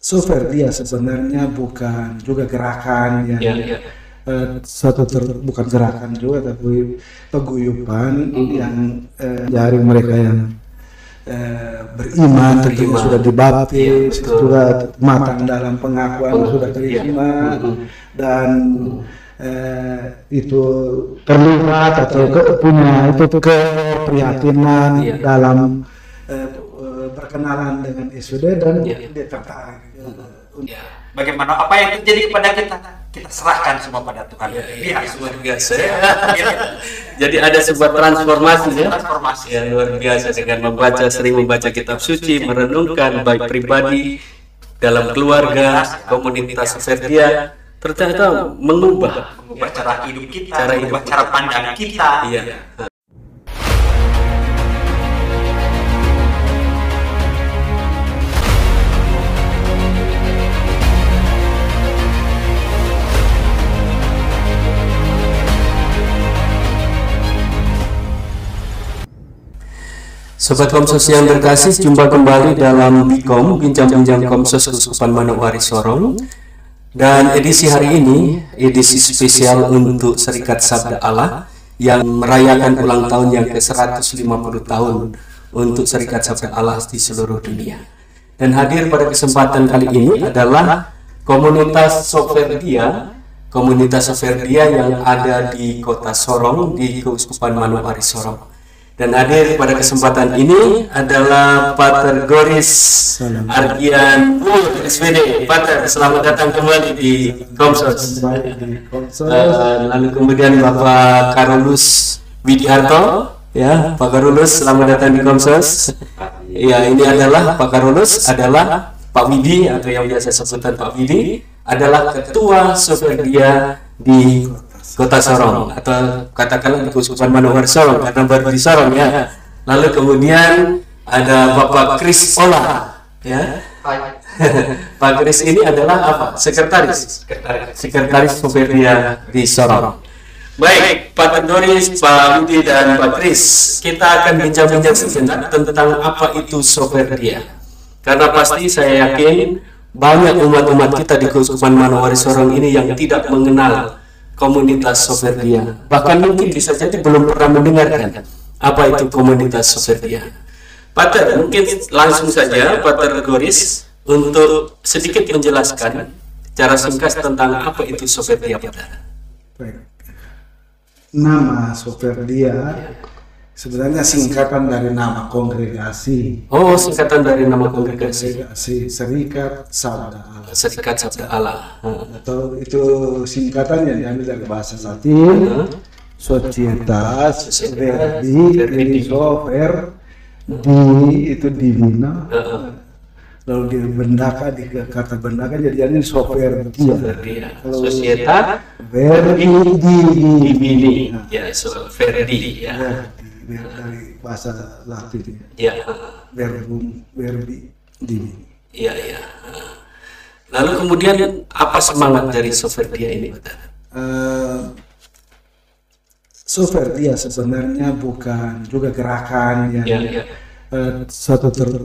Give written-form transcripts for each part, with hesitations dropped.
software dia sebenarnya bukan juga gerakan yang bukan gerakan juga, tapi paguyuban yang dari mereka yang beriman, tentunya sudah dibaptis, sudah matang dalam pengakuan, sudah terima, dan itu terlibat atau punya itu keprihatinan dalam berkenalan dengan Yesus, dan dia tertarik. Bagaimana apa yang terjadi kepada kita? Kita serahkan semua pada Tuhan. Luar biasa. Jadi ada sebuah transformasi ya, luar biasa dengan sering membaca kitab suci, merenungkan baik pribadi, dalam keluarga, komunitas Soferdia, ternyata mengubah cara hidup kita, cara pandang kita. Sobat Komsos yang terkasih, jumpa kembali dalam Bincang-Bincang Komsos Keuskupan Manokwari Sorong. Dan edisi hari ini, edisi spesial untuk Serikat Sabda Allah yang merayakan ulang tahun yang ke-150 tahun untuk Serikat Sabda Allah di seluruh dunia. Dan hadir pada kesempatan kali ini adalah komunitas Soferdia yang ada di kota Sorong, di Keuskupan Manokwari Sorong. Dan hadir pada kesempatan ini adalah Pater Goris Argian SPD. Pater, selamat datang kembali di Komsos. Lalu kemudian Bapak Karolus Widiharto, ya, Pak Karolus, selamat datang di Komsos. Ya, ini adalah Pak Karolus adalah Pak Widi, atau yang biasa sebutan Pak Widi, adalah Ketua Soferdia di Kota Sorong, atau katakanlah di Keuskupan Manokwari Sorong karena baru di Sorong, ya. Lalu kemudian ada Bapak Kris Ola, ya. Pak Kris ini adalah apa? Sekretaris Soferdia di Sorong. Baik, Pak Doris, Pak Budi, dan Pak Kris, kita akan bincang-bincang sebentar tentang apa itu Soferdia. Karena pasti saya yakin banyak umat-umat kita di Keuskupan Manokwari Sorong ini yang tidak mengenal komunitas Soferdia, bahkan mungkin bisa jadi belum pernah mendengarkan apa itu komunitas Soferdia. Pater, mungkin langsung saja Pater Goris untuk sedikit menjelaskan cara singkat tentang apa itu Soferdia, Pater. Baik. Nama Soferdia sebenarnya singkatan dari nama kongregasi. Oh, singkatan dari nama kongregasi. Serikat Sabda Allah. Serikat Sabda Allah. Atau itu singkatan yang diambil dari bahasa Latin, Societas Verdi Sofer, itu divina. Lalu di bendaka, di kata bendaka jadinya Soferdia. Societas Verdi Divini. Ya, Soferdi, ya. Dari bahasa Latin, ya, verbi divini. Iya. Lalu kemudian apa semangat dari Soferdia ini, Pak? Soferdia sebenarnya bukan juga gerakan yang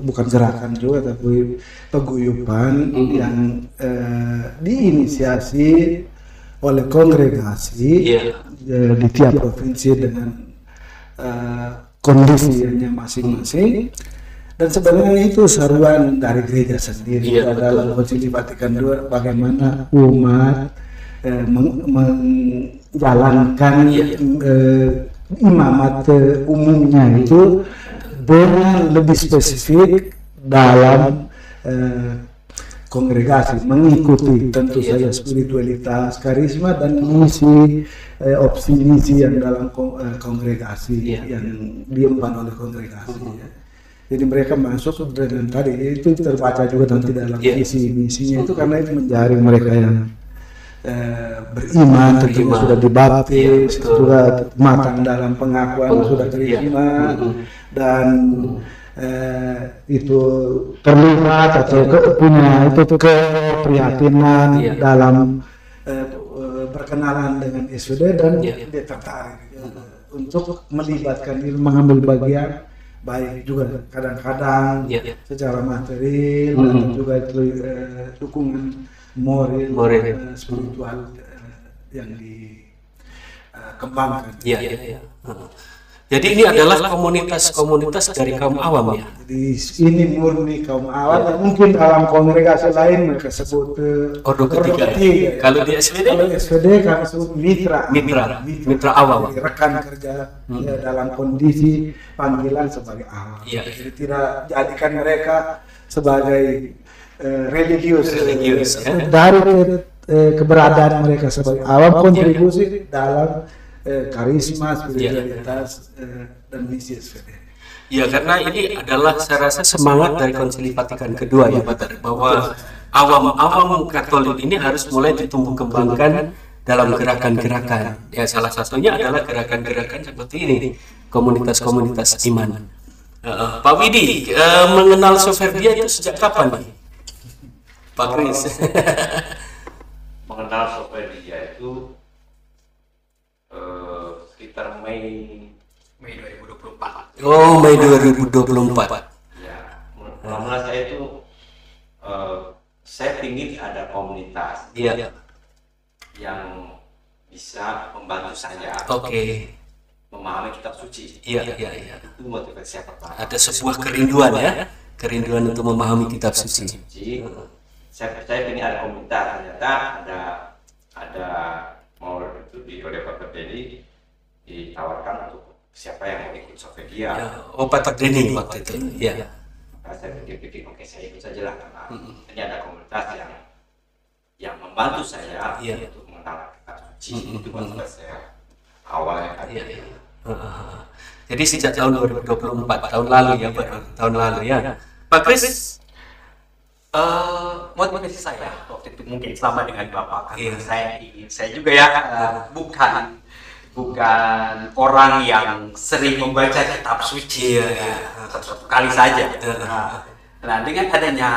bukan gerakan juga, tapi paguyuban yang diinisiasi oleh kongregasi di tiap provinsi dengan kondisinya masing-masing, dan sebenarnya itu seruan dari gereja sendiri dalam Konsili Vatikan II, bagaimana umat menjalankan imamat umumnya itu dengan lebih spesifik dalam kongregasi, mengikuti tentu saja spiritualitas, karisma, dan misi opsi-misi yang dalam kongregasi yang diemban oleh kongregasi. Jadi mereka masuk dengan tadi itu terbaca juga nanti dalam misi-misinya itu, karena itu menjaring mereka yang beriman, tentunya sudah dibaptis, sudah matang dalam pengakuan, sudah terima, dan itu terlibat atau punya itu keprihatinan dalam berkenalan dengan Yesus, dan dia tertarik untuk melibatkan diri, mengambil bagian baik juga kadang-kadang Ya. secara material dan juga dukungan moral, spiritual yang dikembangkan. Iya, iya, iya. Jadi ini adalah komunitas-komunitas dari kaum awam ya. Jadi ini murni kaum awam. Mungkin dalam kongregasi lain mereka sebut Ordo ketiga. ya. Kalau di SPD? Kalau SPD kami sebut mitra awam. Jadi rekan kerja ya, dalam kondisi panggilan sebagai awam. Iya. Jadi tidak jadikan mereka sebagai religius ya. dari keberadaan mereka sebagai awam kontribusi dalam karisma, spiritualitas dan misi SPD. Ya, karena ini adalah saya rasa semangat dari Konsili Vatikan kedua ya Pak, bahwa awam Katolik ini harus mulai ditumbuh kembangkan dalam gerakan-gerakan. Ya, salah satunya adalah gerakan-gerakan seperti ini, komunitas-komunitas iman. Pak Widi, mengenal Soferdia itu sejak kapan nih? Pak Kris. Mengenal Soferdia itu sekitar Mei 2024. Oh, Mei 2024. Ya, mula-mula saya itu saya ingin ada komunitas Iya. yang bisa membantu saya memahami kitab suci. Iya. Itu motivasi saya pertama. Ada sebuah kerinduan ya, kerinduan untuk memahami kitab suci. Saya ingin ada komunitas. Ternyata ada mau itu oleh Pak Denny ditawarkan untuk siapa yang mau ikut Soferdia. Ya, Pak Denny waktu itu. Iya. Maka saya pikir oke, saya ikut saja lah, karena ini ada komunitas yang membantu saya untuk mengenal kitab suci. Itu motivasi saya awalnya kan. Jadi sejak tahun 2024, tahun lalu ya Pak, tahun lalu ya. Pak Kris, Motivasi saya waktu itu mungkin sama dengan Bapak, karena saya juga ya bukan orang yang sering membaca kitab suci satu kali saja. Nah, dengan adanya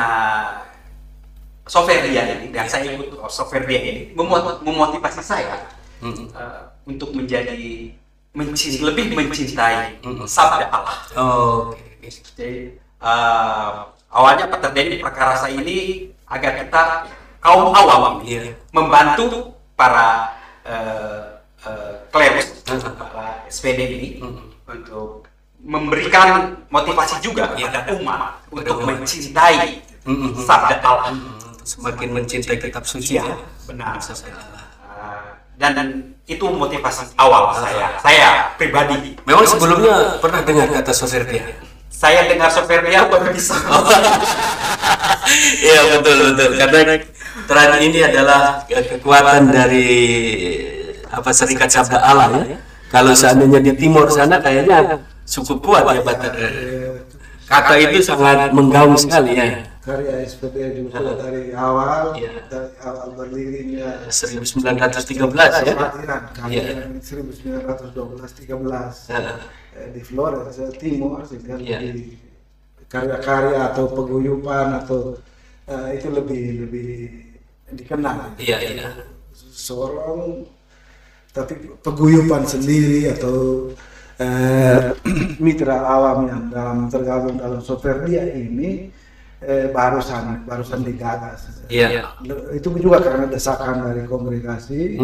Soferdia ini, dan saya ikut Soferdia ini memotivasi saya untuk menjadi lebih mencintai sabda Allah. Jadi awalnya Pak Denny Prakarasa ini agar kita kaum awam membantu para klerus, para SPD ini untuk memberikan motivasi juga kepada umat untuk mencintai sabda Allah, semakin mencintai kitab suci ya. Benar. Dan itu motivasi awal saya pribadi. Memang sebelumnya pernah dengar kata Soferdia? Saya dengar Soferdia baru bisa. Iya, betul. Karena terang ini adalah kekuatan dari Serikat Sabda Allah ya. Kalau seandainya di timur sana kayaknya cukup kuat ya Pak. Kata itu sangat menggaung sekali ya. Karya SPD juga dari awal berdirinya 1913 ya. Karya 1912-13 di Flores, Timur, sehingga karya-karya atau peguyupan atau itu lebih dikenal. Sorong, tapi peguyupan sendiri atau mitra awam yang tergabung dalam Soferdia ini barusan digagas. Itu juga karena desakan dari kongregasi.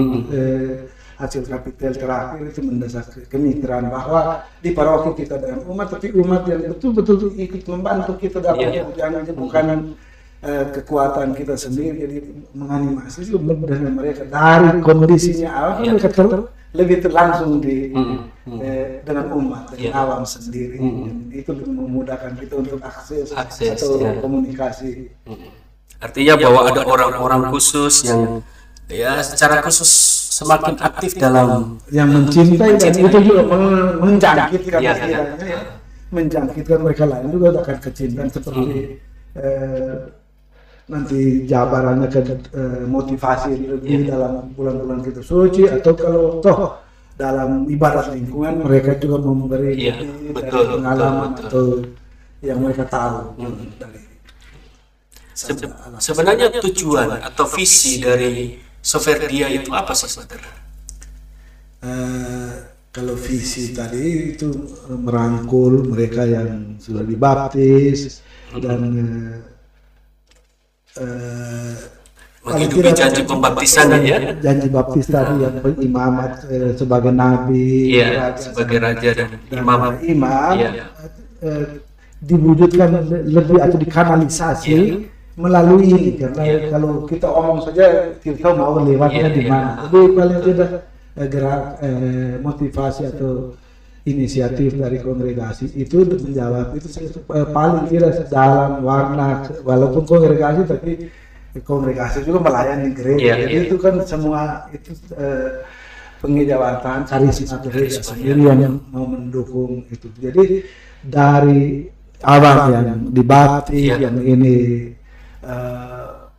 Hasil kapitel terakhir itu mendesak kemitraan bahwa di paroki kita dengan umat, tapi umat yang betul-betul ikut membantu kita dalam jangan bukan kekuatan kita sendiri, jadi menganimasi dengan mereka dari kondisinya awal mereka lebih terlangsung dengan umat, dengan awam sendiri. Itu memudahkan kita untuk akses atau komunikasi. Artinya bahwa ada orang-orang khusus yang secara khusus semakin aktif dalam yang mencintai dan itu juga menjangkitkan menjangkitkan mereka lain juga akan kecintaan seperti nanti jabarannya ke motivasi lebih dalam bulan-bulan kita suci, atau kalau toh dalam ibadat lingkungan mereka juga memberi pengalaman atau yang mereka tahu dari sebenarnya tujuan atau visi dari Soferdia itu apa sih, Saudara? Kalau visi tadi itu merangkul mereka yang sudah dibaptis dan menghidupi janji pembaptisan ya. Janji baptis tadi yang imamat sebagai nabi, Iya, sebagai raja dan imam. Iya. Diwujudkan lebih atau dikanalisasi melalui ini, karena kalau kita omong saja kita mau lewatnya di mana. Jadi paling tidak gerak motivasi atau inisiatif dari kongregasi itu menjawab itu paling tidak dalam warna, walaupun kongregasi tapi kongregasi juga melayani gereja. Jadi itu kan semua itu pengejawatan karisma gereja sendiri yang mau mendukung itu. Jadi dari awal yang dibaptis yang ini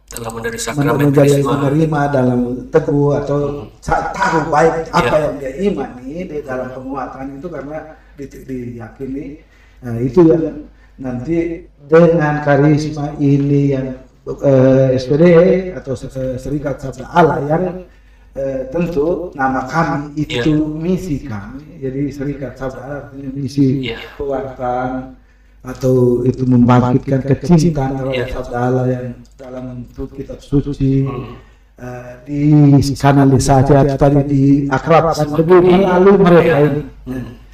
dalam menerima sakramen menjadi karisma, menerima dalam teguh atau tahu baik apa yang dia imani di dalam penguatan itu, karena diyakini itu yang nanti dengan karisma ini yang SPD atau Serikat Sabda Allah yang tentu nama kami itu misi kami. Jadi Serikat Sabda Allah punya misi penguatan atau itu membangkitkan kecintaan terhadap Sabda Allah yang dalam bentuk kitab suci dikanalisasi atau tadi diakrabkan melalui mereka ini,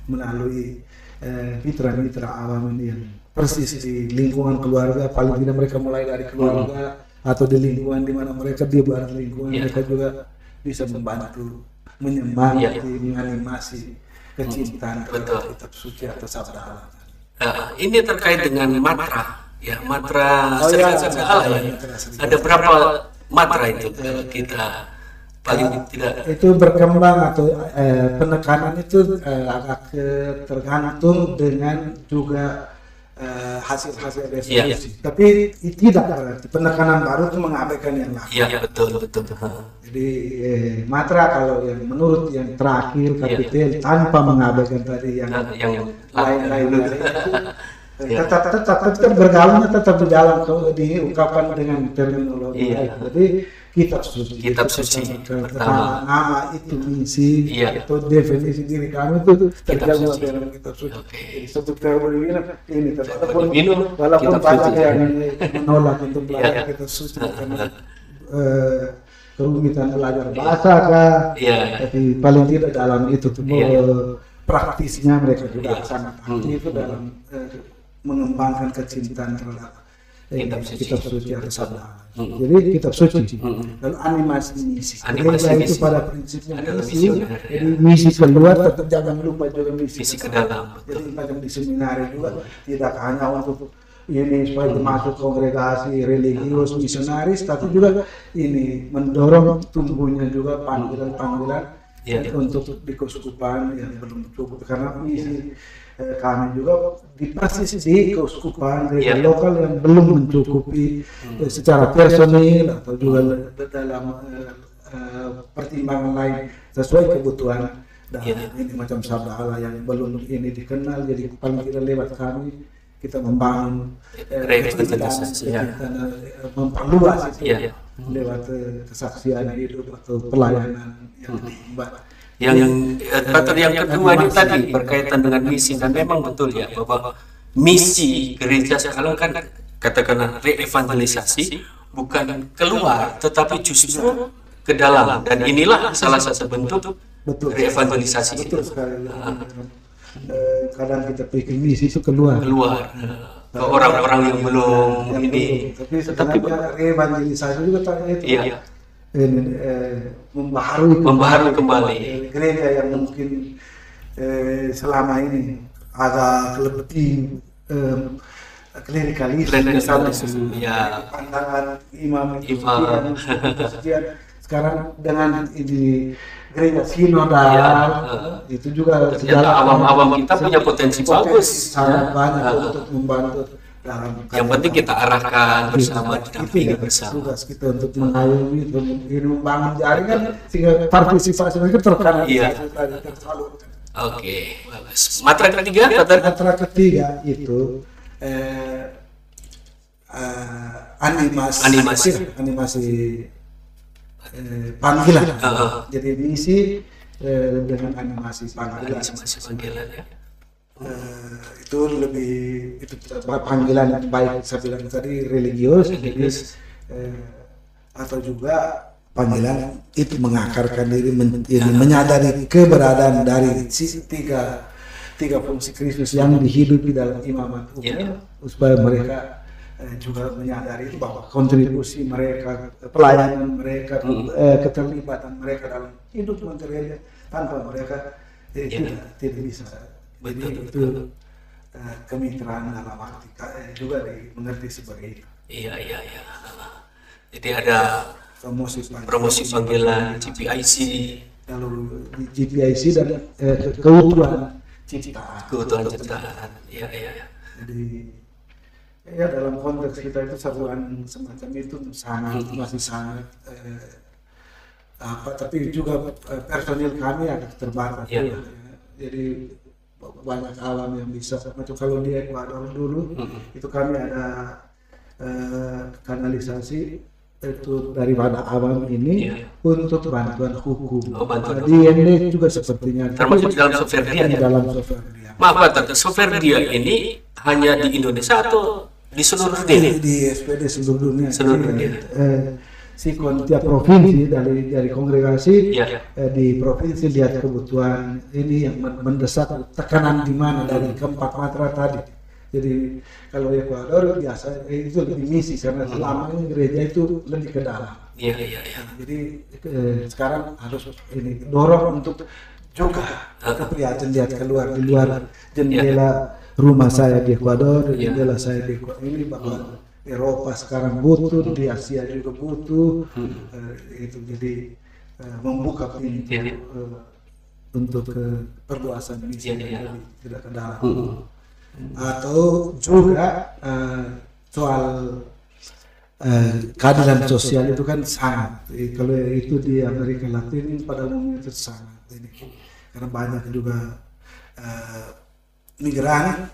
melalui mitra-mitra awam ini yang persis di lingkungan keluarga, paling tidak mereka mulai dari keluarga atau di lingkungan di mana mereka di luar lingkungan mereka juga bisa membantu menyemangati, menganimasi kecintaan terhadap kitab suci atau Sabda Allah. Ini terkait dengan matra, ya matra Serikat Sabda Allah. Ada berapa matra itu kita paling tidak? Itu berkembang atau penekanan itu agak tergantung dengan juga hasil-hasil resolusi. Tapi tidak berarti penekanan baru itu mengabaikan yang lama. Iya betul. Jadi matra kalau yang menurut yang terakhir KPT tanpa mengabaikan tadi yang lain-lain tetap bergaulnya tetap berjalan kalau diungkapkan dengan terminologi. Jadi kitab suci pertama, nama itu misi atau definisi diri kami itu terjawab dalam kitab suci. Jadi sebut ini walaupun banyak yang menolak untuk belajar kitab suci karena kerumitan belajar bahasa kah, tapi paling tidak dalam itu praktisnya mereka juga sangat aktif dalam mengembangkan kecintaan terhadap kitab suci atau Sabda Allah. Jadi kitab suci, lalu animasi misi. Gereja itu pada prinsipnya misi, jadi misi keluar tetap jangan lupa juga misi ke dalam. Jadi macam di seminari juga tidak hanya untuk ini supaya masuk kongregasi religius misionaris, tapi juga ini mendorong tumbuhnya juga panggilan-panggilan untuk di keuskupan yang belum cukup, karena misi kami juga di persis di keuskupan gereja lokal yang belum mencukupi secara personil atau juga dalam pertimbangan lain sesuai kebutuhan dan ini macam Sabda Allah yang belum ini dikenal. Jadi paling tidak lewat kami kita membangun memperluas itu lewat kesaksian hidup atau pelayanan yang kedua ini tadi berkaitan dengan misi, dan memang betul ya bahwa misi gereja sekarang kan katakanlah reevangelisasi bukan keluar tetapi justru ke dalam, dan inilah salah satu bentuk reevangelisasi. Betul sekali. Kadang kita pikir misi itu keluar ke orang-orang yang belum ini, tapi sebenarnya reevangelisasi juga tadi itu membaharui kembali gereja yang mungkin selama ini agak lebih klerikalis pandangan imam sekarang dengan ini gereja sinodal itu juga awam-awam kita punya potensi bagus, sangat banyak untuk membantu dalam yang penting kita arahkan bersama, didampingi bersama. Tugas kita untuk mengayomi, membangun jaringan sehingga partisipasi mereka terkanalisasi tadi tersalurkan. Oke, bagus. Matra ketiga itu animasi panggilan. Jadi misi dengan animasi panggilan. Animasi panggilan ya. Itu lebih itu panggilan baik saya bilang tadi religius, atau juga panggilan itu mengakarkan diri, menyadari keberadaan dari tiga fungsi Kristus yang dihidupi dalam imamat supaya mereka juga menyadari itu bahwa kontribusi mereka, pelayanan mereka, keterlibatan mereka dalam hidup materialnya tanpa mereka tidak bisa. Jadi itu kemitraan dalam arti juga dimengerti sebagai itu. Iya. Jadi ada promosi panggilan GPIC, lalu GPIC dan keutuhan ciptaan. Iya. Jadi ya dalam konteks kita itu satuan semacam itu masih sangat tapi juga personil kami agak terbatas. Jadi banyak alam yang bisa, macam kalau di Ekuador dulu itu kami ada kanalisasi itu daripada awam ini untuk bantuan hukum. Di IND juga sepertinya termasuk dalam Soferdia. Maaf Pak, Soferdia ini hanya di Indonesia atau di seluruh dunia? Di SPD seluruh dunia. Tiap provinsi dari kongregasi di provinsi lihat kebutuhan ini yang mendesak, tekanan di mana dari keempat matra tadi. Jadi kalau Ekuador biasa itu lebih misi karena selama ini gereja itu lebih ke dalam. Jadi sekarang harus ini dorong untuk juga kelihatan lihat keluar di luar jendela rumah saya di Ekuador, jendela saya di Ekuador ini bahwa Eropa sekarang butuh, di Asia juga butuh, itu jadi membuka pintu untuk perluasan misi tidak ke dalam. Atau juga soal keadilan sosial itu kan sangat, kalau itu di Amerika Latin pada umumnya itu sangat ini, karena banyak juga migran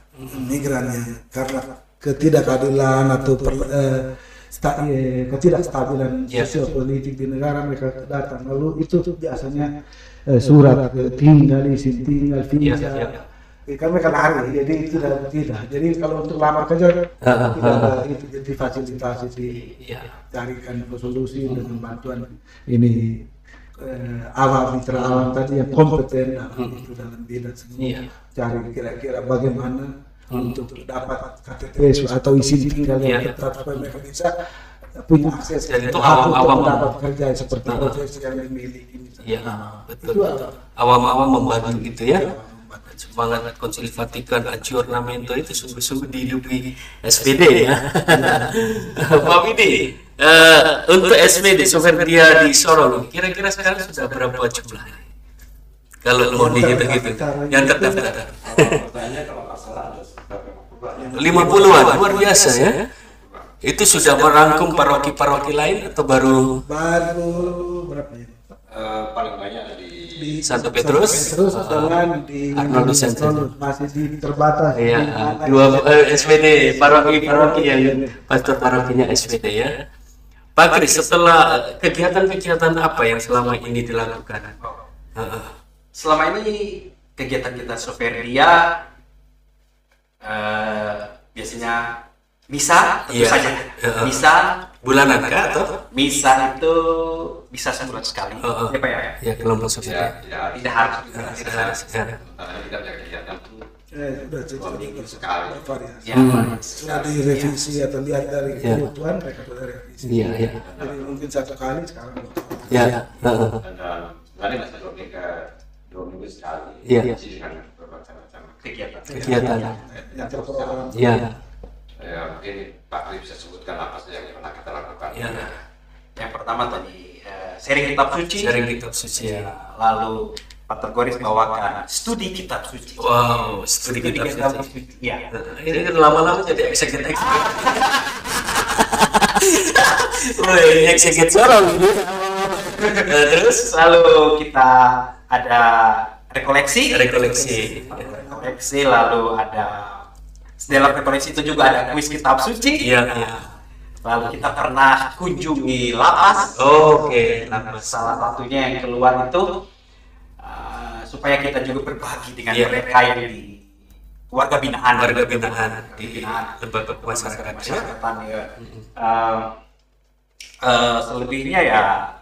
yang karena ketidakadilan atau ketidakstabilan sosial politik di negara mereka datang, lalu itu biasanya surat tinggal visa. Kan mereka lari, jadi itu tidak. Jadi kalau untuk lamar kerja tidak ada itu, jadi fasilitasi dicarikan solusi dengan bantuan ini mitra awam tadi yang kompeten itu dalam bidang semua. Cari kira-kira bagaimana untuk dapat KTP atau izin tinggal yang tetap supaya mereka bisa punya akses itu awam dapat kerja seperti profesi yang dimiliki. Betul. Awam membantu gitu ya. Semangat Konsili Vatikan Aggiornamento itu sungguh-sungguh dihidupi SPD ya. Pak Widi, untuk SPD Soferdia di Sorong kira-kira sekarang sudah berapa jumlahnya? Kalau mau dihitung-hitung yang terdaftar 50-an, luar biasa ya. Itu sudah merangkum paroki-paroki lain atau baru berapa ya? Paling banyak di Santo Petrus dengan di Arnoldo Center masih terbatas. Dua SPD paroki yang pastor parokinya SPD ya. Pak Kris, setelah kegiatan-kegiatan apa yang selama ini dilakukan? Selama ini kegiatan kita Soferdia biasanya misa tentu saja. Misa bulanan kah atau? Misa itu bisa sebulan sekali. Ya Pak ya? Ya, kelompok Soferdia. Tidak harus. Tidak ada kegiatan Sudah sekali. Sudah direvisi atau lihat dari kebutuhan mereka sudah revisi. Iya. Jadi mungkin satu kali sekarang. Ya. Dan sebenarnya masih dua minggu sekali. Iya. Dengan bermacam-macam Kegiatan. Yang terprogram. Iya. Ya, mungkin Pak Kris bisa sebutkan apa saja yang pernah kita lakukan. Yang pertama tadi sharing kitab suci. Lalu Pak Tergoris bawakan studi kitab suci. Wow, studi kitab suci. Iya. Ini kan lama-lama jadi exeget. Woi, exeget Sorong ini. Terus lalu kita ada rekoleksi, lalu ada dalam rekoleksi itu juga ada kuis kitab suci. Iya. Lalu kita pernah kunjungi lapas. Oke, lapas. Salah satunya yang keluar itu supaya kita juga berbagi dengan mereka yang di warga binaan di lembaga pemasyarakatan ya. Selebihnya ya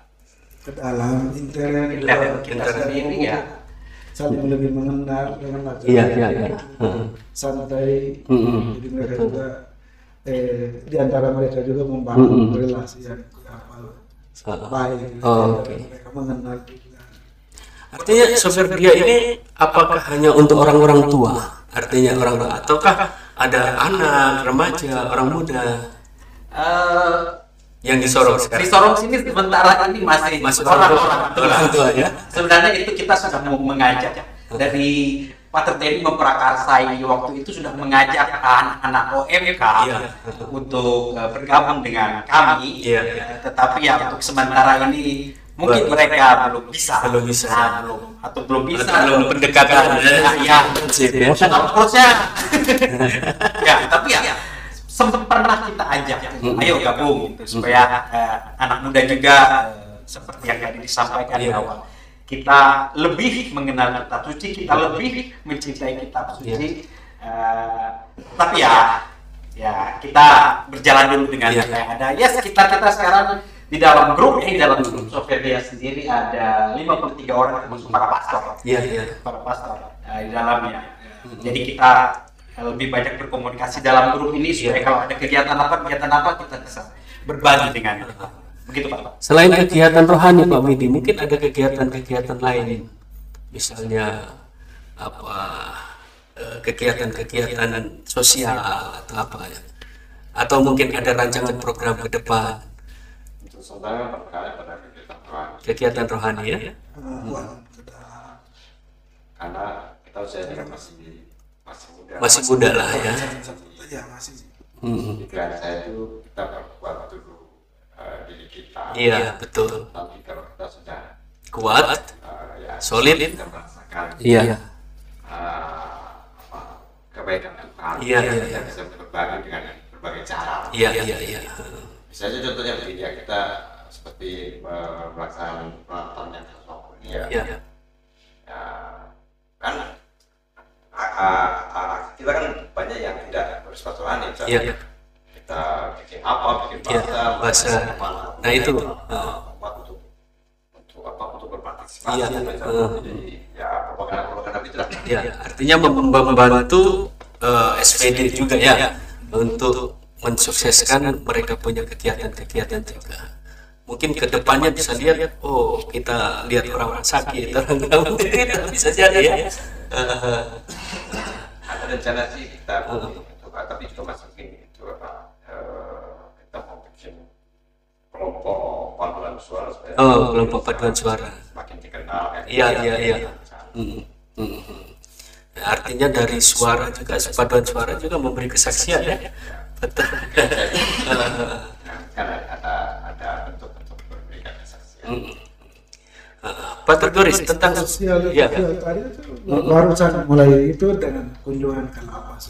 ke dalam internet kita sendiri ya saling lebih mengenal dengan masyarakat. Iya. Santai. Jadi mereka juga di antara mereka juga membangun relasi yang baik. Mereka mengenal juga. Artinya sopir dia ini apakah hanya untuk orang-orang tua? Artinya orang tua ataukah ada anak, remaja, orang muda yang di Sorong sekarang? Di Sorong sini sementara ini masih orang tua ya. Sebenarnya itu kita sudah mau mengajak dari Pater Teddy memprakarsai waktu itu sudah mengajak anak-anak OMK untuk bergabung dengan kami. Tetapi ya untuk sementara ini mungkin mereka belum bisa belum pendekatan prosesnya ya tapi ya sempat pernah kita ajak ayo gabung gitu, supaya anak muda juga seperti yang tadi disampaikan di awal kita lebih mengenal kitab suci, kita lebih mencintai kitab suci, tapi ya kita berjalan dulu dengan yang ada. Sekitar kita sekarang di dalam grup Soferdia sendiri ada 53 orang termasuk para pastor. Para pastor di dalamnya. Jadi kita lebih banyak berkomunikasi dalam grup ini supaya kalau ada kegiatan apa kita bisa berbagi dengan begitu Pak. Selain kegiatan rohani Pak Widi, mungkin ada kegiatan lain, misalnya kegiatan sosial atau apa ya? Atau mungkin ada rancangan program ke depan? Sementara terkait pada kegiatan rohani ya? Karena kita usianya kan masih muda lah ya. Pikiran saya itu kita perkuat dulu diri kita. Iya betul. Tapi kalau kita sudah kuat, solid, kita merasakan kebaikan Tuhan. Kita bisa berbagi dengan berbagai cara. Iya. Misalnya contohnya begini ya, kita seperti melaksanakan penonton yang terlalu ini ya, kan kita kan banyak yang tidak bersifat rohani, misalnya kita bikin bahasa, nah itu untuk berpartisipasi, jadi ya propaganda itu lah. Artinya membantu SPD juga ya untuk mensukseskan mereka punya kegiatan-kegiatan juga. Mungkin kedepannya bisa lihat, kita lihat orang sakit, orang kita bisa jadi ya. Ada rencana sih kita tapi juga masukin itu kita mau bikin kelompok paduan suara supaya kelompok paduan suara makin dikenal. Iya. Artinya dari suara juga, paduan suara juga memberi kesaksian ya. Betul. Kan ada bentuk-bentuk berbeda kesaksian. Pak Tergoris tentang sosial tadi barusan mulai itu dengan kunjungan ke lapas.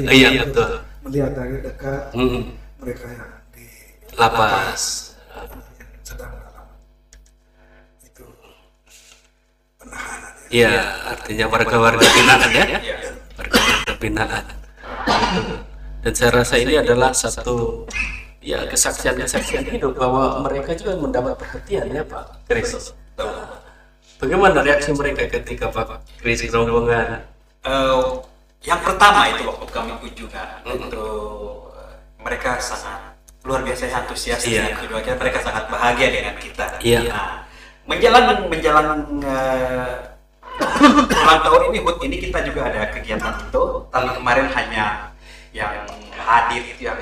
Iya betul. Melihat dari dekat mereka yang di lapas yang sedang dalam itu penahanan. Iya, artinya warga-warga binaan ya. Warga binaan. Dan saya rasa ini adalah satu kesaksian hidup bahwa mereka juga mendapat perhatian ya Pak Kris. Bagaimana reaksi mereka ketika Pak Kris rombongan? Yang pertama itu waktu kami kunjungan itu mereka sangat luar biasa antusias. Yang kedua mereka sangat bahagia dengan kita. Nah, menjelang ulang tahun ini kita juga ada kegiatan itu. Tapi kemarin hanya yang hadir itu 4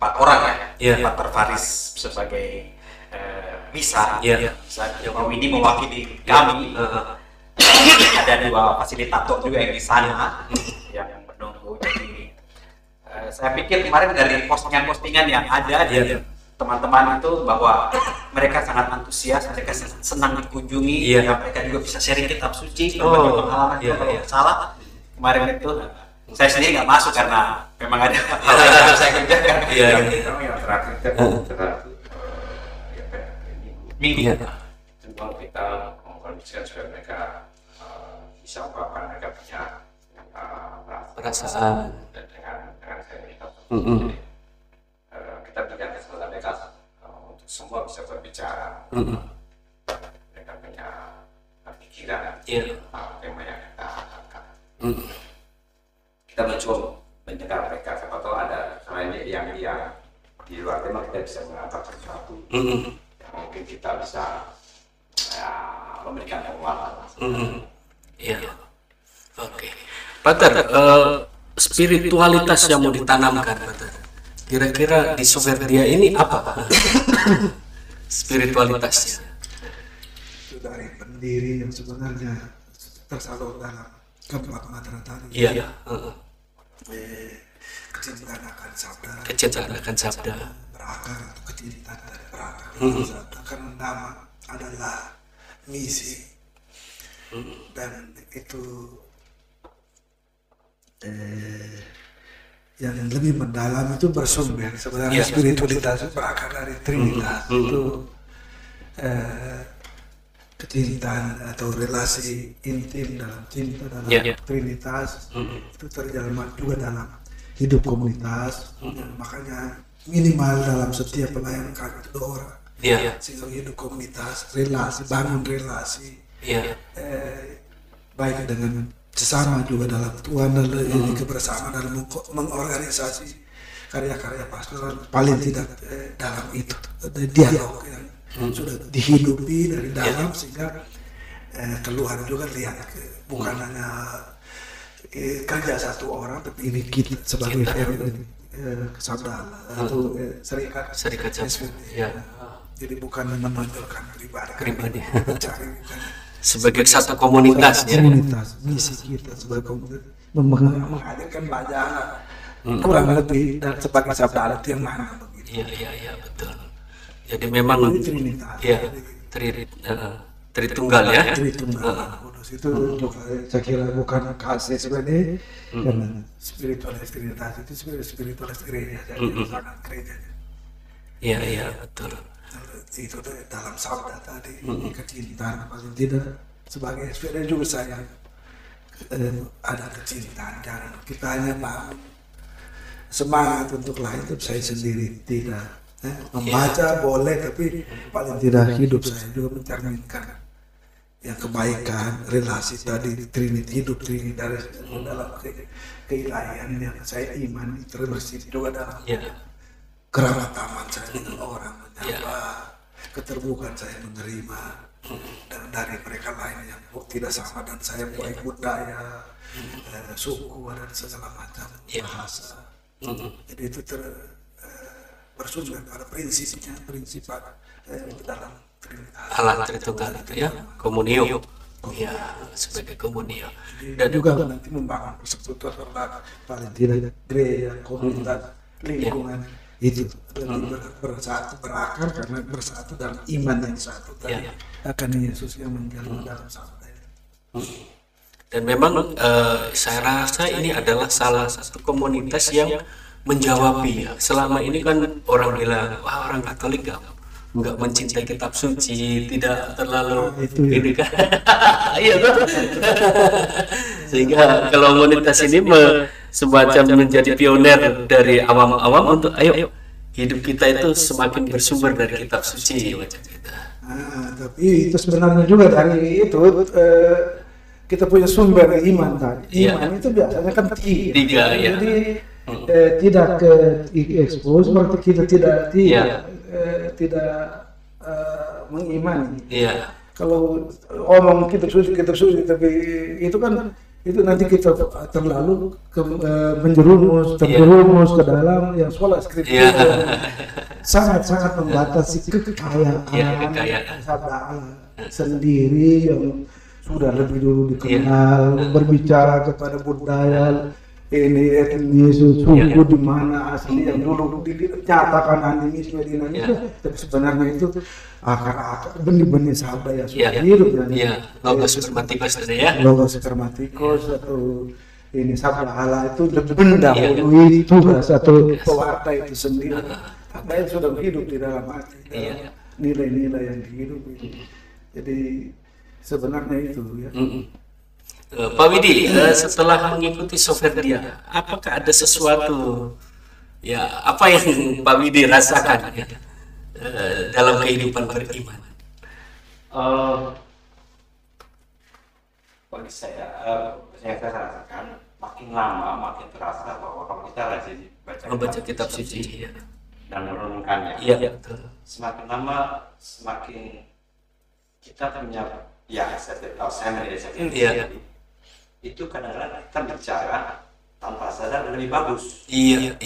orang ya. Pater Faris sebagai misa. Pak Widi mewakili kami. Ada 2 fasilitator juga yang di sana yang menunggu. Jadi saya pikir kemarin dari postingan-postingan yang ada di teman-teman itu bahwa mereka sangat antusias, mereka senang dikunjungi, mereka juga bisa sharing kitab suci, berbagi pengalaman kalau salah. Kemarin itu saya sendiri nggak masuk karena memang ada hal yang harus saya kerjakan. Yang terakhir minggu. Cuma kita mengkondisikan supaya mereka bisa ungkapkan mereka punya perasaan dan dengan saya ini kita berikan kesempatan mereka untuk semua bisa berbicara. Mereka punya pikiran tema yang kita angkat. Kita mencoba mendengar mereka, siapa tahu ada lainnya yang di luar tema kita bisa mengangkat sesuatu yang mungkin kita bisa memberikan penguatan. Iya. Oke. Pater, spiritualitas yang mau ditanamkan, Pater. Kira-kira di Suverdia ini apa? Spiritualitasnya. Itu dari pendiri yang sebenarnya tersalur dalam keempat materi tadi. Iya. Kecintaan akan sabda. Kecintaan akan sabda. Berakar atau kecintaan dari berakar. Karena nama adalah misi. Dan itu yang lebih mendalam itu bersumber sebenarnya spiritualitas itu berakar dari Trinitas. Itu kecintaan atau relasi intim dalam cinta dalam Trinitas itu terjalma juga dalam hidup komunitas. Makanya minimal dalam setiap pelayanan kami itu 2 orang sehingga hidup komunitas, relasi, bangun relasi baik dengan sesama juga dalam Tuhan dan kebersamaan dalam mengorganisasi karya-karya pastoral, paling tidak dalam itu dialog yang sudah dihidupi dari dalam sehingga keluar juga lihat bukan hanya kerja satu orang tapi ini kita sebagai sabda atau serikat jadi bukan menonjolkan pribadi mencari bukan sebagai satu komunitas misi kita sebagai komunitas menghadirkan banyak anak kurang lebih dan sebagai sabda alat yang mana begitu. Iya betul. Jadi memang Tritunggal ya. Tritunggal Kudus itu juga saya kira bukan kasih sebenarnya karena spiritualitas itu spiritualitas gereja jadi sangat gereja. Iya betul. Itu dalam sabda tadi kecintaan paling tidak sebagai sepeda juga saya ada kecintaan jangan kita hanya bangun semangat untuk lain itu saya sendiri tidak membaca boleh tapi paling tidak hidup saya juga mencerminkan yang kebaikan relasi tadi Trinity hidup Trinity dari dalam keilahian yang saya imani terbersih juga dalam keramataman saya dengan orang menyapa keterbukaan saya menerima dan dari mereka lain yang tidak sama dan saya baik budaya suku dan segala macam bahasa jadi itu bersumber pada prinsip dalam alat Tritunggal itu ya komunio sebagai komunio dan juga nanti membangun persekutuan paling tidak gereja komunitas lingkungan itu bersatu berakar karena bersatu dalam iman yang satu tadi akan Yesus yang menjalani dalam sabda itu. Dan memang saya rasa ini adalah salah satu komunitas yang menjawabi selama ini kan orang bilang wah orang Katolik nggak mencintai kitab suci tidak terlalu ini kan sehingga kalau komunitas ini semacam menjadi pioner dari awam-awam untuk ayo hidup kita itu semakin bersumber dari kitab suci macam kita. Tapi itu sebenarnya juga dari itu kita punya sumber iman tadi. Iman itu biasanya kan tiga jadi tidak ke expose berarti kita tidak mengimani. Kalau omong kitab suci tapi itu kan itu nanti kita terlalu terjerumus ke dalam yang sola skripsi sangat membatasi kekayaan sabda Allah sendiri yang sudah lebih dulu dikenal berbicara kepada budaya ini etnis suku di mana asli yang dulu dinyatakan animisme dinamisme tapi sebenarnya itu akar benih-benih sabda yang sudah hidup logos spermatikos logos spermatikos atau ini sabda Allah itu mendahului tugas atau pewarta itu sendiri apa yang sudah hidup di dalam hati nilai-nilai yang hidup itu jadi sebenarnya itu ya. Pak Widi, setelah mengikuti Soferdia, apakah ada sesuatu ya apa yang Pak Widi rasakan ya dalam kehidupan beriman? Bagi saya rasakan makin lama makin terasa bahwa kalau kita rajin Membaca kitab suci ya. dan merenungkannya, Iya, betul. semakin lama semakin kita punya saya menjadi Iya. itu kadang-kadang kita bicara tanpa sadar lebih bagus. Iya.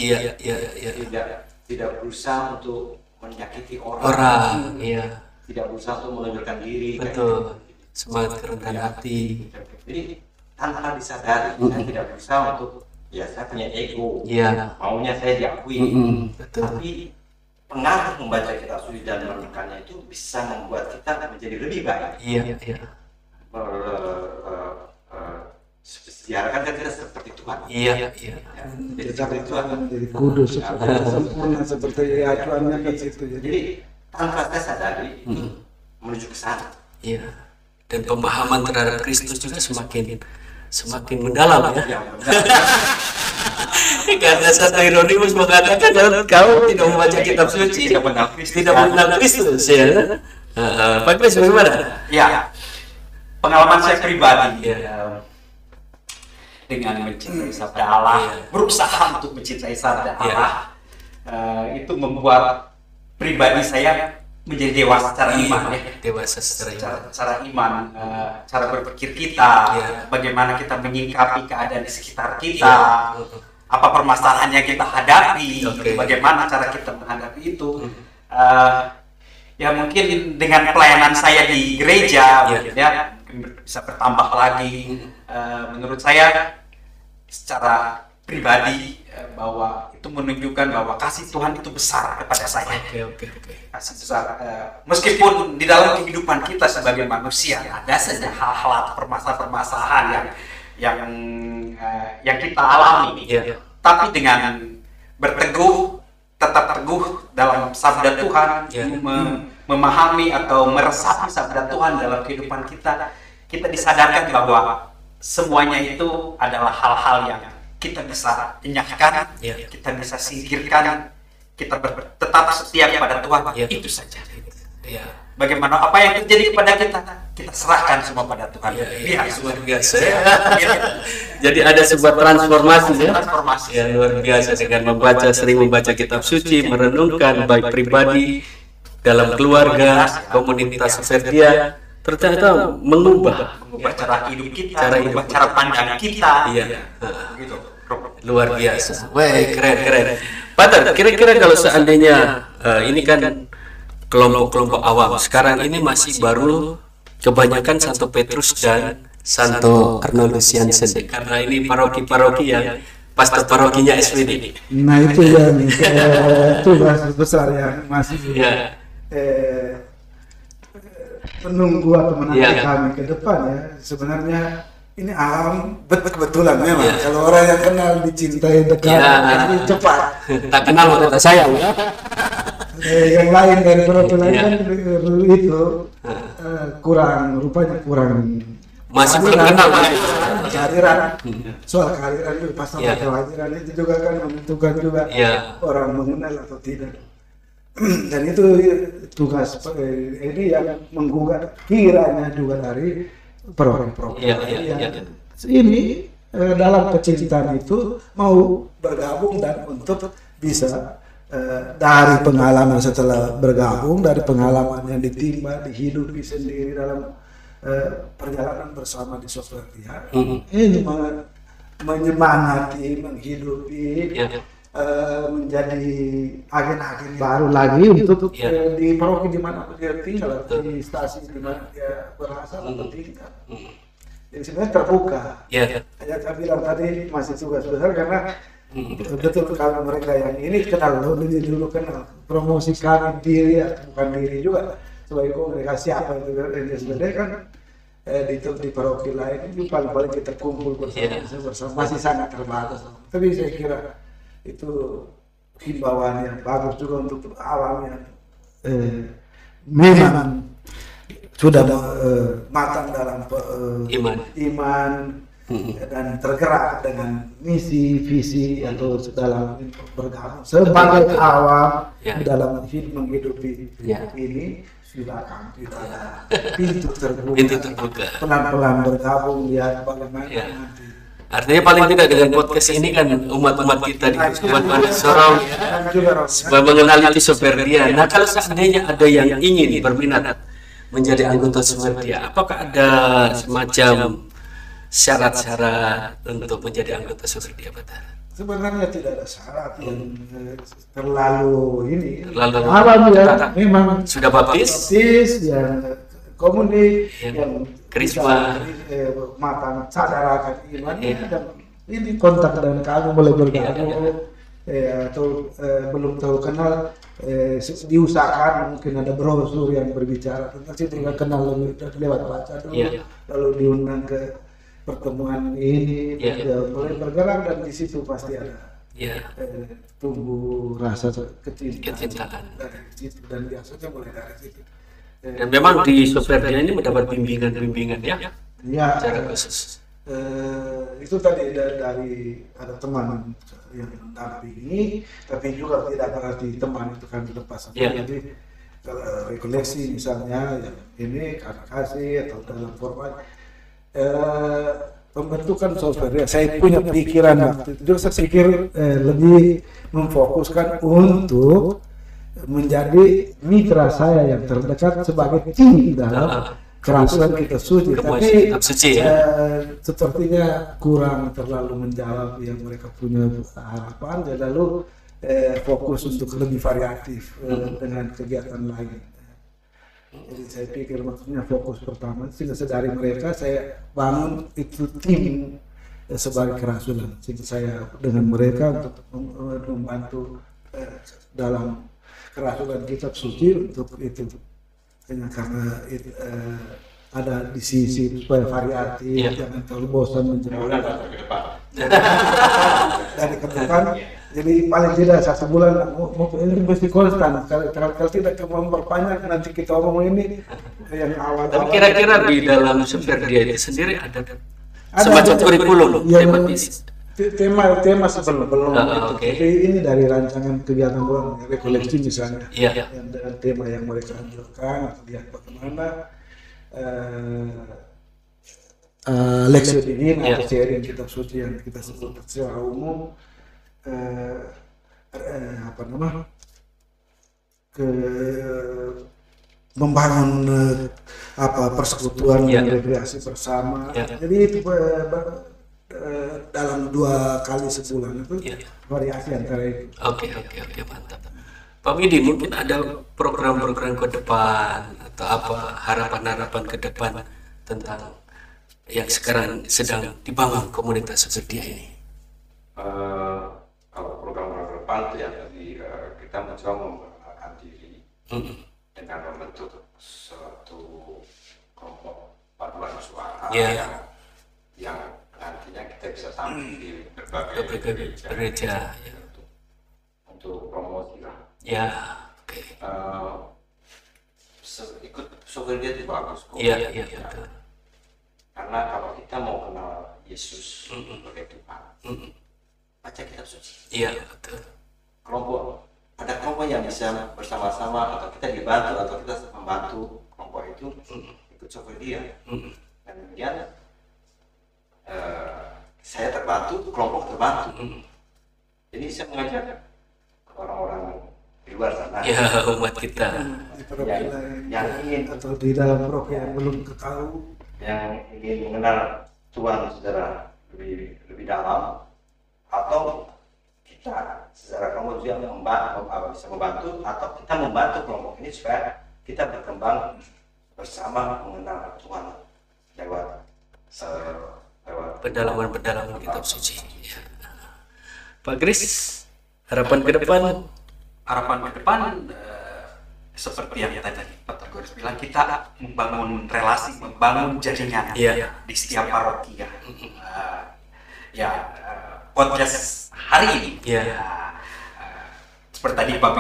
Tidak berusaha untuk menyakiti Orang, iya. tidak berusaha untuk menunjukkan diri. Betul. Semangat kerendahan hati. Jadi tanpa disadari, saya tidak berusaha untuk saya punya ego, Iya. maunya saya diakui. Betul. Tapi pengaruh membaca kitab suci dan merenungkannya itu bisa membuat kita menjadi lebih baik. Iya. Diharapkan kan kita seperti Tuhan. Iya. Jadi Kita seperti Tuhan. menjadi kudus, sempurna seperti acuannya ke situ. Jadi Jadi tanpa saya sadari itu menuju ke sana. Iya. Dan pemahaman terhadap Kristus juga semakin mendalam ya. Karena satu Hieronymus mengatakan kau tidak membaca kitab suci, Tidak mengenal Kristus. tidak mengenal Kristus ya. Pak Kris bagaimana? Ya, pengalaman saya pribadi Iya. dengan mencintai sabda Allah, berusaha untuk mencintai sabda Allah, itu membuat pribadi saya menjadi dewasa secara iman ya. Dewasa secara Cara iman, cara berpikir kita, Iya. bagaimana kita menyikapi keadaan di sekitar kita, apa permasalahan yang kita hadapi, Oke. bagaimana cara kita menghadapi itu. Ya mungkin dengan pelayanan saya di gereja, Iya. mungkin ya bisa bertambah lagi. Menurut saya secara pribadi bahwa itu menunjukkan bahwa kasih Tuhan itu besar kepada saya. Oke. Kasih besar, meskipun di dalam kehidupan kita sebagai manusia ada saja hal-hal atau permasalahan yang kita alami, Iya. tapi dengan tetap teguh dalam sabda Tuhan, Iya. memahami atau meresapi sabda Tuhan dalam kehidupan kita disadarkan bahwa semuanya itu adalah hal-hal yang kita bisa enyahkan, Iya. kita bisa singkirkan, kita tetap setia kepada Tuhan. Iya. Itu saja. Iya. Bagaimana apa yang terjadi kepada kita serahkan semua pada Tuhan. Iya, Biar luar biasa. Biar- Jadi ada sebuah transformasi ya. Transformasi. Ya luar biasa dengan sering membaca kitab suci, merenungkan baik pribadi, dalam keluarga, komunitas Soferdia, ternyata mengubah cara hidup kita, Cara mengubah hidup. cara pandang kita. Iya. Gitu. Luar biasa. Wah, keren. Pater, kira-kira kalau seandainya ini kan kelompok-kelompok awam, sekarang ini masih baru kebanyakan Santo Petrus dan Santo Arnoldus Jansen, karena ini paroki-paroki yang pastor parokinya SWD. nah itu yang tugas besar yang masih Ya. menunggu atau menanti Iya. kami ke depan ya. Sebenarnya ini alam kebetulan memang. Iya. Kalau orang yang kenal dicintai dekat, Iya. ini cepat. Tak kenal maka tak sayang. Yang lain dari profil lain Iya. kan itu rupanya kurang Masih belum kenal. kehadiran. Soal kehadiran itu pasal Iya. kehadiran itu juga kan menentukan juga Iya. orang mengenal atau tidak. Dan itu tugas ini yang menggugat kiranya juga dari program-program Iya. yang ini dalam kecintaan itu mau bergabung dan untuk bisa dari pengalaman setelah bergabung, dari pengalaman yang ditimba, dihidupi sendiri dalam perjalanan bersama di Soferdia, ini menyemangati, menghidupi, Iya. menjadi agen-agen baru lagi untuk Iya. di paroki di mana dia tinggal, di stasiun di mana dia berasal atau tinggal. Jadi sebenarnya terbuka. Iya. Hanya saya bilang tadi masih tugas besar karena betul kalau mereka yang ini kenal dulu kenal promosikan diri atau bukan diri juga sebagai komunikasi apa itu sebenarnya kan di paroki lain itu paling kita kumpul bersama masih sangat terbatas. Tapi saya kira itu himbauan yang bagus juga untuk alam yang memang sudah matang dalam iman dan tergerak dengan misi visi atau dalam bergabung sebagai awam dalam menghidupi ini, silakan kita pintu terbuka, pelan-pelan bergabung, lihat bagaimana nanti. Artinya paling tidak dengan podcast ini kan umat-umat kita di Keuskupan Manuk Sorong supaya mengenali itu Soferdia. Nah, kalau seandainya ada yang ingin berminat menjadi anggota Soferdia, apakah ada semacam syarat-syarat untuk menjadi anggota Soferdia, Batar? Sebenarnya tidak ada syarat yang terlalu awam ya, memang sudah baptis yang komunik, yang karisma, matang sadar akan imannya, dan ini kontak dengan kamu boleh bergabung atau belum tahu kenal, diusahakan mungkin ada brosur yang berbicara tentang situ, kenal lewat baca dulu, lalu diundang ke pertemuan ini, mulai bergerak, dan di situ pasti ada tumbuh rasa kecintaan dari situ, dan biasanya mulai dari situ. Dan memang di Soferdia ini mendapat bimbingan secara khusus. Itu tadi dari ada teman yang mendampingi, tapi juga tidak berarti teman itu kan dilepas. Jadi rekoleksi misalnya ini karena kasih atau dalam format pembentukan Soferdia, saya punya pikiran waktu itu, saya pikir lebih memfokuskan untuk menjadi mitra saya yang terdekat sebagai tim dalam kerasulan Kitab Suci, tapi sepertinya kurang terlalu menjawab yang mereka punya harapan, dan lalu fokus untuk lebih variatif dengan kegiatan lain. Jadi saya pikir maksudnya fokus pertama, sehingga dari mereka saya bangun itu tim sebagai kerasulan, sehingga saya dengan mereka untuk membantu dalam kerasulan Kitab Suci untuk itu. Karena ada di sisi supaya variatif, jangan terlalu bosan menjelaskan dari ke depan. Jadi paling tidak 1 bulan ini mesti konstan. Kalau tidak memperpanjang, nanti kita omong ini yang awal. Tapi kira-kira di dalam Soferdia itu sendiri ada semacam kurikulum tema sebelum itu. Jadi ini dari rancangan kegiatan ruang rekoleksi misalnya, yang dengan tema yang mereka anjurkan, atau lihat bagaimana Lexio Divina atau sharing Kitab Suci yang kita sebut secara umum, membangun persekutuan dan rekreasi bersama. Jadi itu dalam 2 kali sebulan itu variasi antara itu. Oke, mantap. Pak Midi, mungkin ada program-program ke depan atau apa harapan-harapan ke depan tentang yang sekarang sedang dibangun komunitas Soferdia ini? Kalau program ke depan itu yang tadi kita mencoba memperkenalkan diri dengan membentuk suatu kelompok paduan suara yang nantinya kita bisa tampil di berbagai gereja untuk promosi lah. Ikut Soferdia itu bagus kok. Betul. Karena kalau kita mau kenal Yesus sebagai Tuhan, baca Kitab Suci. Betul. Ada kelompok yang bisa bersama-sama, atau kita dibantu atau kita membantu kelompok itu ikut Soferdia. Dan kemudian saya terbantu, kelompok terbantu. Jadi saya mengajak orang-orang di luar sana, umat kita yang ingin atau di dalam program yang belum ketahui, yang ingin mengenal Tuhan secara lebih dalam, atau kita secara kelompok juga bisa membantu, atau kita membantu kelompok ini supaya kita berkembang bersama mengenal Tuhan lewat pendalaman Kitab Suci. Pak Kris, harapan ke depan? Harapan ke depan seperti yang tadi Pak Teguh bilang, kita membangun relasi, membangun jaringan di setiap paroki podcast hari ini seperti tadi Pak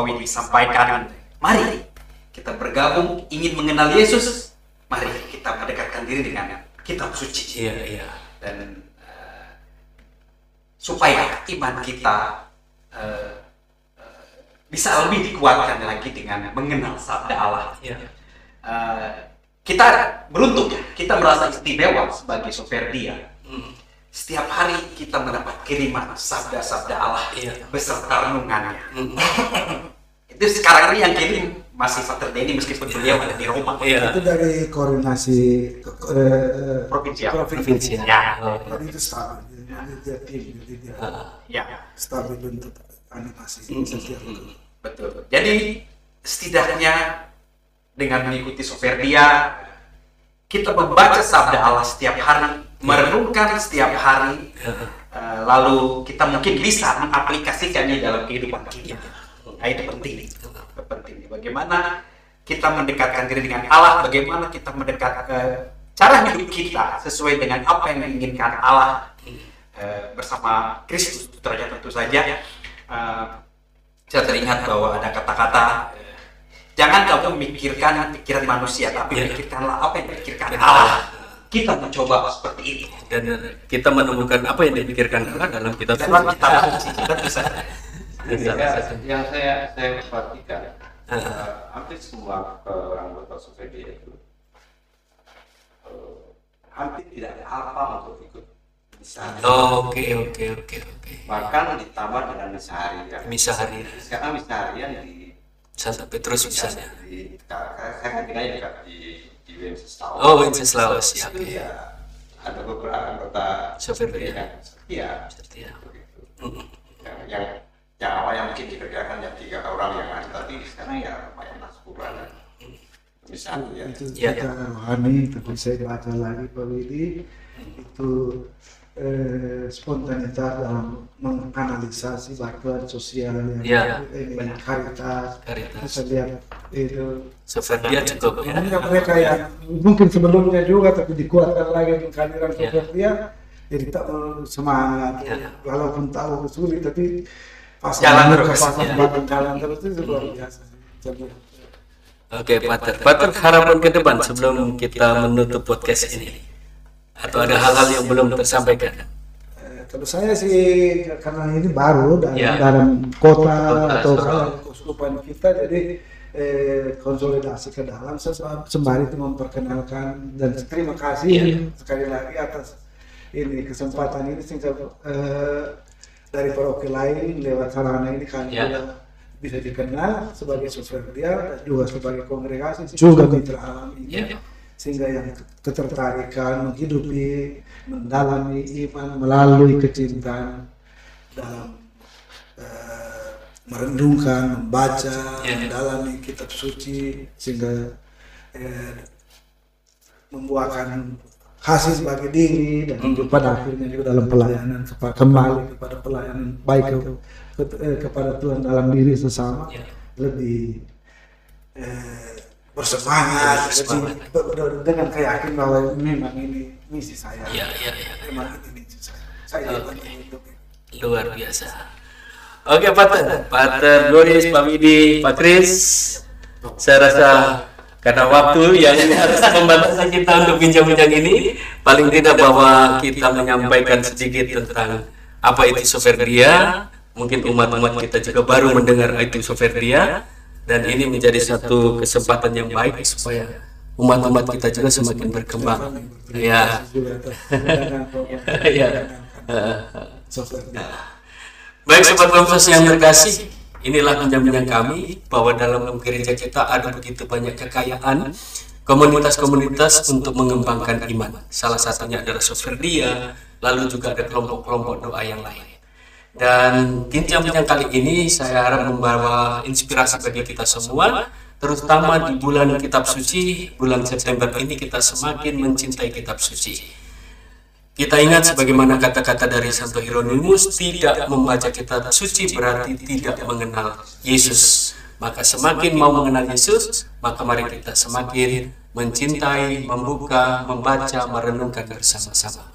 Widi sampaikan, mari kita bergabung ingin mengenal Yesus, mari kita mendekatkan diri dengan kitab suci. Dan supaya iman kita bisa lebih dikuatkan lagi dengan mengenal sabda Allah. Kita beruntung ya, kita merasa istimewa sebagai Soferdia. Setiap hari kita mendapat kiriman sabda-sabda Allah beserta renungannya. Itu sekarang ini yang kirim masih Pater Denny meskipun beliau ada di Roma. Itu dari koordinasi provinsi. Jadi itu stabil, dia tim, dia stabil untuk animasi. Betul. Jadi setidaknya dengan mengikuti Soferdia, kita membaca sabda Allah setiap hari, merenungkan setiap hari, lalu kita mungkin bisa mengaplikasikannya dalam kehidupan kita. Nah, itu penting. Bagaimana kita mendekatkan diri dengan Allah, bagaimana kita mendekat cara hidup kita sesuai dengan apa yang diinginkan Allah bersama Kristus. Tentu saja saya teringat bahwa ada kata-kata, jangan kamu memikirkan pikiran manusia, tapi pikirkanlah apa yang dipikirkan Allah. Kita mencoba seperti ini dan kita menemukan apa yang dipikirkan Allah dalam kitab suci. Yang saya perhatikan, hampir semua anggota Soferdia itu hampir tidak ada apa untuk ikut misa. Oke. Bahkan ditambah dengan misa harian. Sekarang misa harian di Santa Petrus misalnya. Saya kan tinggalnya dekat di Wenceslaus. Oh, Wenceslaus ya. Ada beberapa anggota Soferdia. Setia. Yang awalnya mungkin dikerjakan yang 3 orang yang ada tadi, sekarang ya banyak naskuran dan misalnya itu kita rohani. Tapi saya baca lagi Pak Widi, itu spontanitas dalam menganalisasi bantuan sosial yang karitas. Saya lihat itu Soferdia cukup ya. Mereka yang mungkin sebelumnya juga tapi dikuatkan lagi dengan kehadiran Soferdia, jadi tak semangat walaupun tahu sulit tapi jalan terus itu luar biasa. Oke, Pater, harapan ke depan sebelum kita menutup podcast ini, atau ada hal-hal yang belum tersampaikan? Kalau saya sih karena ini baru dalam kota atau keuskupan kita, jadi konsolidasi ke dalam sembari itu memperkenalkan dan terima kasih sekali lagi atas ini kesempatan ini sehingga dari paroki lain lewat sarana ini kan juga bisa dikenal sebagai Soferdia dan juga sebagai kongregasi juga mitra alam ini, sehingga yang ketertarikan menghidupi, mendalami iman melalui kecintaan dalam merenungkan, membaca, mendalami kitab suci sehingga membuahkan hasil sebagai diri dan pada akhirnya juga dalam pelayanan kembali kepada pelayanan baik kepada Tuhan dalam diri sesama, lebih bersemangat dengan keyakinan bahwa memang ini misi saya, memang ini misi saya hidup. Luar biasa. Oke, Pater Doris, Pak Widi, Pak Kris, saya rasa karena waktu yang harus membatasi kita untuk bincang-bincang ini, paling tidak bahwa kita menyampaikan sedikit tentang apa itu Soferdia. Mungkin umat-umat kita juga baru mendengar itu Soferdia, dan ini menjadi satu kesempatan yang baik supaya umat-umat kita juga semakin berkembang. Baik sobat Komsos yang terkasih, inilah penjaminan kami bahwa dalam gereja kita ada begitu banyak kekayaan komunitas-komunitas untuk mengembangkan iman. Salah satunya adalah Soferdia, lalu juga ada kelompok-kelompok doa yang lain. Dan bincang-bincang kali ini saya harap membawa inspirasi bagi kita semua, terutama di bulan kitab suci, bulan September ini kita semakin mencintai kitab suci. Kita ingat sebagaimana kata-kata dari Santo Hieronymus, tidak membaca kitab suci berarti tidak mengenal Yesus. Maka semakin mau mengenal Yesus, maka mari kita semakin mencintai, membuka, membaca, merenungkan bersama-sama.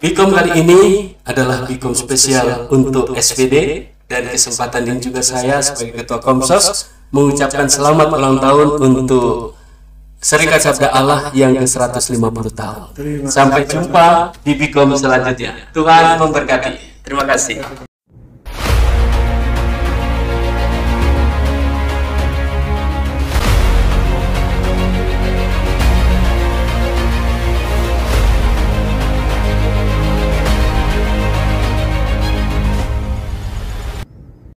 Bikom kali ini adalah Bikom spesial untuk SPD, dan kesempatan ini juga saya sebagai Ketua Komsos mengucapkan selamat ulang tahun untuk Serikat Sabda Allah yang ke-150 tahun. Sampai jumpa di Bikom selanjutnya. Tuhan memberkati. Terima kasih.